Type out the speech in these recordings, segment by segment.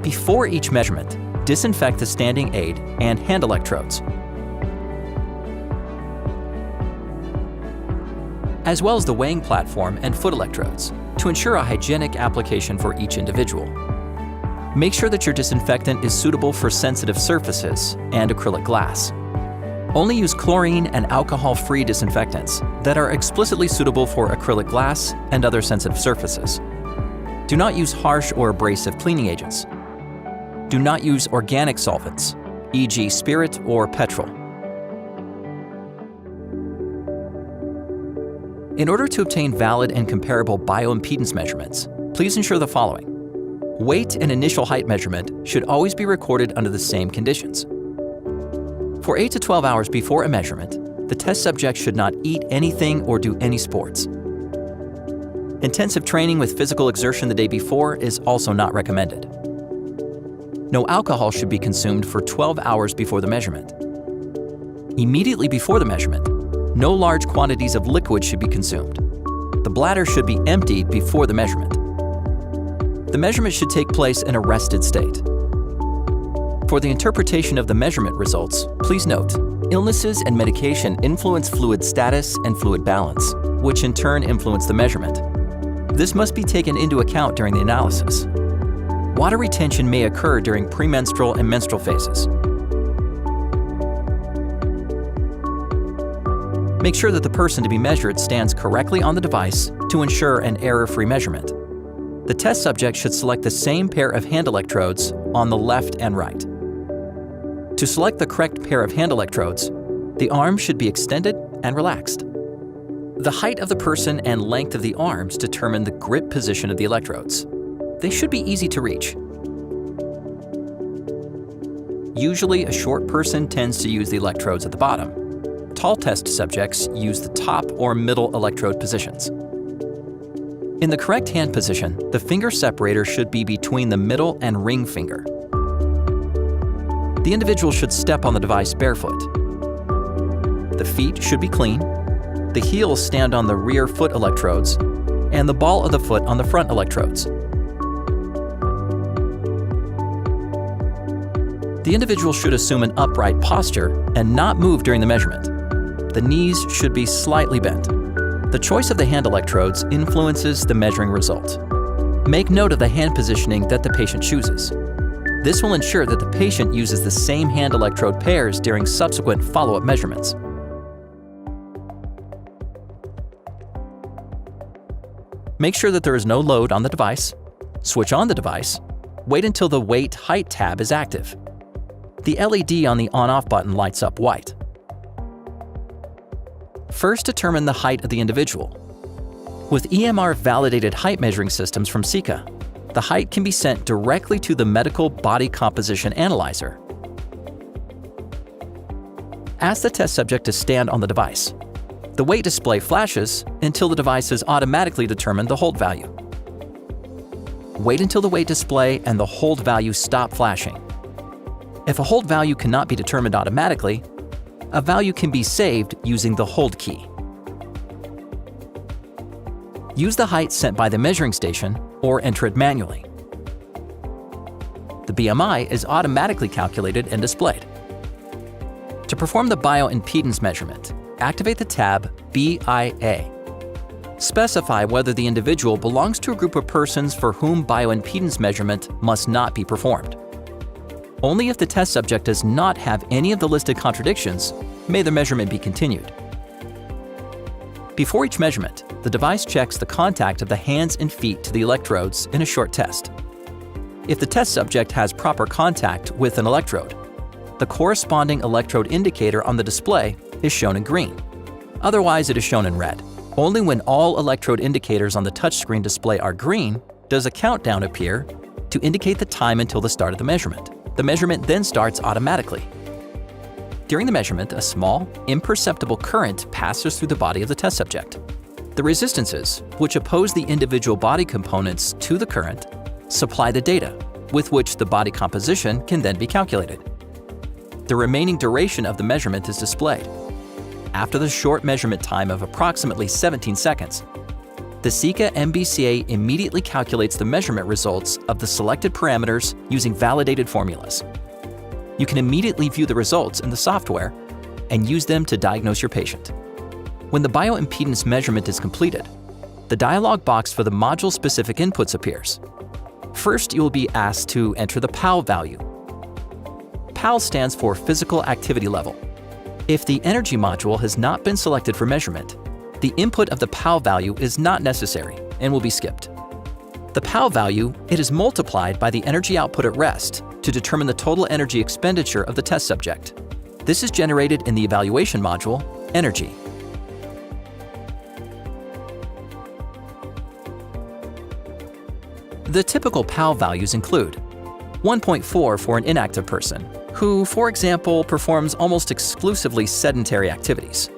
Before each measurement, disinfect the standing aid and hand electrodes, as well as the weighing platform and foot electrodes, to ensure a hygienic application for each individual. Make sure that your disinfectant is suitable for sensitive surfaces and acrylic glass. Only use chlorine and alcohol-free disinfectants that are explicitly suitable for acrylic glass and other sensitive surfaces. Do not use harsh or abrasive cleaning agents. Do not use organic solvents, e.g. spirit or petrol. In order to obtain valid and comparable bioimpedance measurements, please ensure the following. Weight and initial height measurement should always be recorded under the same conditions. For 8 to 12 hours before a measurement, the test subject should not eat anything or do any sports. Intensive training with physical exertion the day before is also not recommended. No alcohol should be consumed for 12 hours before the measurement. Immediately before the measurement, no large quantities of liquid should be consumed. The bladder should be emptied before the measurement. The measurement should take place in a rested state. For the interpretation of the measurement results, please note, illnesses and medication influence fluid status and fluid balance, which in turn influence the measurement. This must be taken into account during the analysis. Water retention may occur during premenstrual and menstrual phases. Make sure that the person to be measured stands correctly on the device to ensure an error-free measurement. The test subject should select the same pair of hand electrodes on the left and right. To select the correct pair of hand electrodes, the arm should be extended and relaxed. The height of the person and length of the arms determine the grip position of the electrodes. They should be easy to reach. Usually, a short person tends to use the electrodes at the bottom. Tall test subjects use the top or middle electrode positions. In the correct hand position, the finger separator should be between the middle and ring finger. The individual should step on the device barefoot. The feet should be clean. The heels stand on the rear foot electrodes, and the ball of the foot on the front electrodes. The individual should assume an upright posture and not move during the measurement. The knees should be slightly bent. The choice of the hand electrodes influences the measuring result. Make note of the hand positioning that the patient chooses. This will ensure that the patient uses the same hand electrode pairs during subsequent follow-up measurements. Make sure that there is no load on the device. Switch on the device. Wait until the weight-height tab is active. The LED on the on-off button lights up white. First, determine the height of the individual. With EMR-validated height measuring systems from Seca, the height can be sent directly to the Medical Body Composition Analyzer. Ask the test subject to stand on the device. The weight display flashes until the device has automatically determined the hold value. Wait until the weight display and the hold value stop flashing. If a hold value cannot be determined automatically, a value can be saved using the hold key. Use the height sent by the measuring station or enter it manually. The BMI is automatically calculated and displayed. To perform the bioimpedance measurement, activate the tab BIA. Specify whether the individual belongs to a group of persons for whom bioimpedance measurement must not be performed. Only if the test subject does not have any of the listed contradictions may the measurement be continued. Before each measurement, the device checks the contact of the hands and feet to the electrodes in a short test. If the test subject has proper contact with an electrode, the corresponding electrode indicator on the display is shown in green. Otherwise, it is shown in red. Only when all electrode indicators on the touchscreen display are green does a countdown appear to indicate the time until the start of the measurement. The measurement then starts automatically. During the measurement, a small, imperceptible current passes through the body of the test subject. The resistances, which oppose the individual body components to the current, supply the data, with which the body composition can then be calculated. The remaining duration of the measurement is displayed. After the short measurement time of approximately 17 seconds, The Seca mBCA immediately calculates the measurement results of the selected parameters using validated formulas. You can immediately view the results in the software and use them to diagnose your patient. When the bioimpedance measurement is completed, the dialog box for the module-specific inputs appears. First, you will be asked to enter the PAL value. PAL stands for Physical Activity Level. If the energy module has not been selected for measurement, the input of the PAL value is not necessary and will be skipped. The PAL value, it is multiplied by the energy output at rest to determine the total energy expenditure of the test subject. This is generated in the evaluation module, Energy. The typical PAL values include 1.4 for an inactive person, who, for example, performs almost exclusively sedentary activities.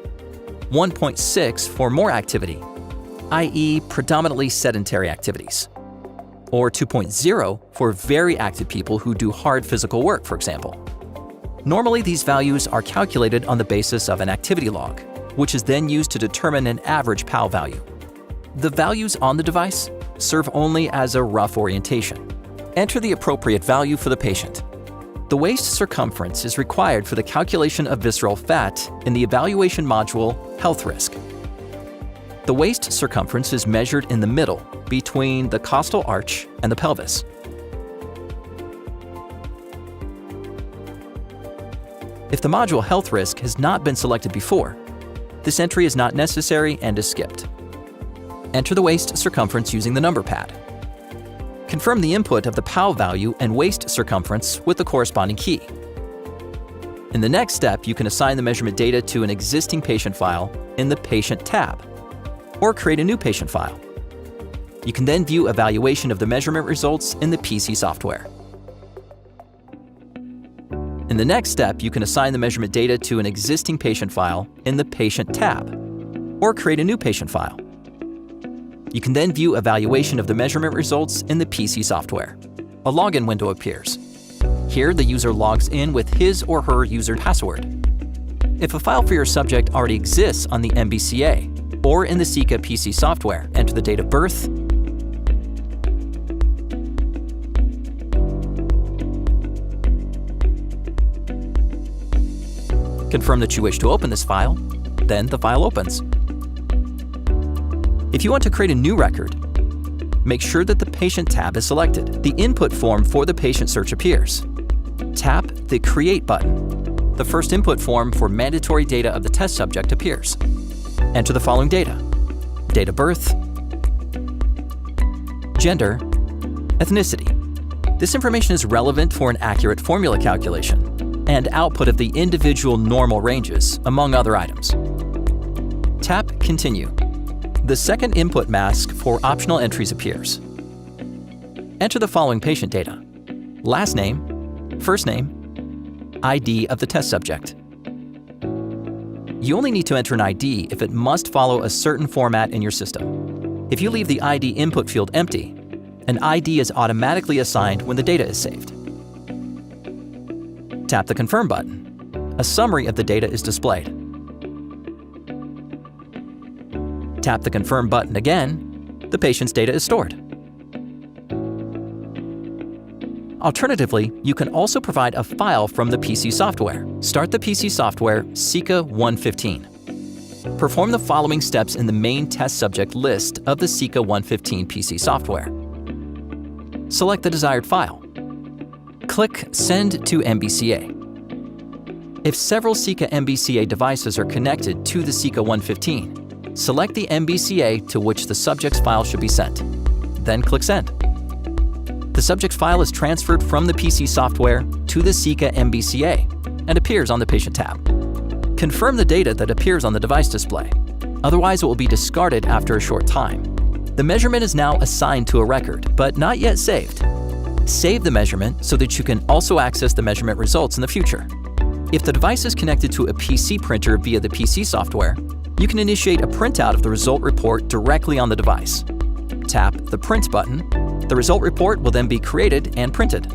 1.6 for more activity, i.e. predominantly sedentary activities. Or 2.0 for very active people who do hard physical work, for example. Normally, these values are calculated on the basis of an activity log, which is then used to determine an average PAL value. The values on the device serve only as a rough orientation. Enter the appropriate value for the patient. The waist circumference is required for the calculation of visceral fat in the evaluation module, Health Risk. The waist circumference is measured in the middle between the costal arch and the pelvis. If the module Health Risk has not been selected before, this entry is not necessary and is skipped. Enter the waist circumference using the number pad. Confirm the input of the PAL value and waist circumference with the corresponding key. In the next step, you can assign the measurement data to an existing patient file in the Patient tab, or create a new patient file. You can then view evaluation of the measurement results in the PC software. In the next step, you can assign the measurement data to an existing patient file in the Patient tab, or create a new patient file. You can then view evaluation of the measurement results in the PC software. A login window appears. Here, the user logs in with his or her user password. If a file for your subject already exists on the mBCA or in the Seca PC software, enter the date of birth, confirm that you wish to open this file, then the file opens. If you want to create a new record, make sure that the Patient tab is selected. The input form for the patient search appears. Tap the Create button. The first input form for mandatory data of the test subject appears. Enter the following data: date of birth, gender, ethnicity. This information is relevant for an accurate formula calculation and output of the individual normal ranges, among other items. Tap Continue. The second input mask for optional entries appears. Enter the following patient data: last name, first name, ID of the test subject. You only need to enter an ID if it must follow a certain format in your system. If you leave the ID input field empty, an ID is automatically assigned when the data is saved. Tap the Confirm button. A summary of the data is displayed. Tap the Confirm button again. The patient's data is stored. Alternatively, you can also provide a file from the PC software. Start the PC software Seca 115. Perform the following steps in the main test subject list of the Seca 115 PC software. Select the desired file. Click Send to mBCA. If several Seca mBCA devices are connected to the Seca 115, select the mBCA to which the subject's file should be sent. Then click Send. The subject's file is transferred from the PC software to the Seca mBCA and appears on the Patient tab. Confirm the data that appears on the device display. Otherwise, it will be discarded after a short time. The measurement is now assigned to a record, but not yet saved. Save the measurement so that you can also access the measurement results in the future. If the device is connected to a PC printer via the PC software, you can initiate a printout of the result report directly on the device. Tap the Print button. The result report will then be created and printed.